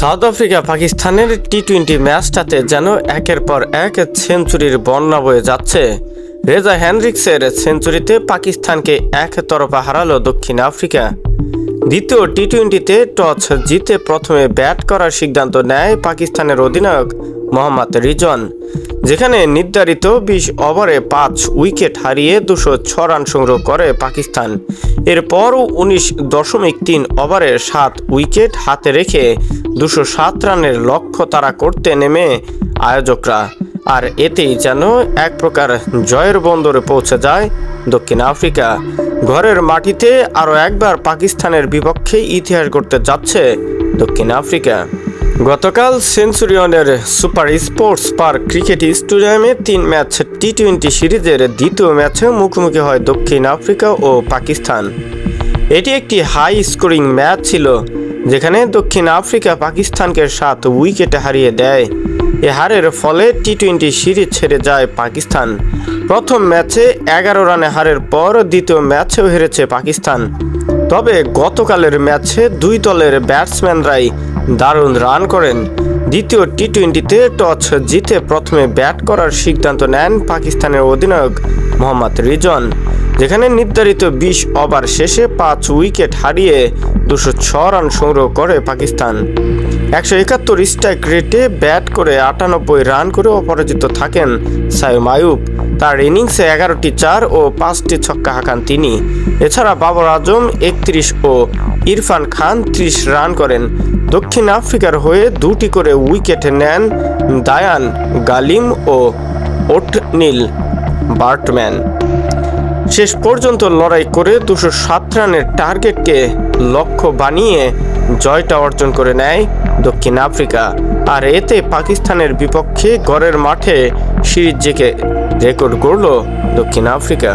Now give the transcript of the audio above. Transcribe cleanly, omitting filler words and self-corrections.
South Africa পাকিস্তানের টি-20 ম্যাচটাতে যেন একের পর এক সেঞ্চুরির বন্যা বয়ে যাচ্ছে। রেজা হেনরিক্সের সেঞ্চুরিতে পাকিস্তানকে একতরফা হারালো দক্ষিণ আফ্রিকা। দ্বিতীয় টি-20তে টস জিতে প্রথমে ব্যাট করার সিদ্ধান্ত নেয় পাকিস্তানের অধিনায়ক মোহাম্মদ রিজওয়ান, যেখানে নির্ধারিত 20 ওভারে 5 উইকেট হারিয়ে 206 রান সংগ্রহ করে পাকিস্তান। এরপরও 19.3 ওভারে 7 উইকেট হাতে রেখে 207 রানের লক্ষ্য তাড়া করতে নেমে আয়োজকরা, আর এতেই যেন এক প্রকার জয়ের বন্দরে পৌঁছে যায় দক্ষিণ আফ্রিকা। ঘরের মাটিতে আরও একবার পাকিস্তানের বিপক্ষে ইতিহাস গড়তে যাচ্ছে দক্ষিণ আফ্রিকা। গতকাল সেঞ্চুরিয়নের সুপার স্পোর্টস পার্ক ক্রিকেট স্টেডিয়ামে 3 ম্যাচ টি-20 সিরিজের দ্বিতীয় ম্যাচে মুখোমুখি হয় দক্ষিণ আফ্রিকা ও পাকিস্তান। এটি একটি হাই স্কোরিং ম্যাচ ছিল, যেখানে দক্ষিণ আফ্রিকা পাকিস্তানকে 7 উইকেটে হারিয়ে দেয়। এ হারের ফলে টি-20 সিরিজ ছেড়ে যায় পাকিস্তান। প্রথম ম্যাচে 11 রানে হারের পর দ্বিতীয় ম্যাচেও হেরেছে পাকিস্তান। তবে গতকালের ম্যাচে দুই দলের ব্যাটসম্যানরাই দারুণ রান করেন। দ্বিতীয় টি-20তে টস জিতে প্রথমে ব্যাট করার সিদ্ধান্ত নেন পাকিস্তানের অধিনায়ক মোহাম্মদ রিজওয়ান, যেখানে নির্ধারিত 20 ওভার শেষে 5 উইকেট হারিয়ে 206 রান সংগ্রহ করে পাকিস্তান। 171 স্ট্রাইক রেটে ব্যাট করে 98 রান করে অপরাজিত থাকেন সাইম আইয়ুব। তার ইনিংসে 11টি 4 ও 5টি ছক্কা হাঁকান তিনি। এছাড়া বাবর আজম 31 ও ইরফান খান 30 রান করেন। দক্ষিণ আফ্রিকার হয়ে 2টি করে উইকেট নেন দায়ান গালিম ও ওটনিল বার্টম্যান। শেষ পর্যন্ত লড়াই করে 207 রানের টার্গেটকে লক্ষ্য বানিয়ে জয়টা অর্জন করে নেয় দক্ষিণ আফ্রিকা, আর এতে পাকিস্তানের বিপক্ষে ঘরের মাঠে সিরিজ জেকে রেকর্ড গড়ল দক্ষিণ আফ্রিকা।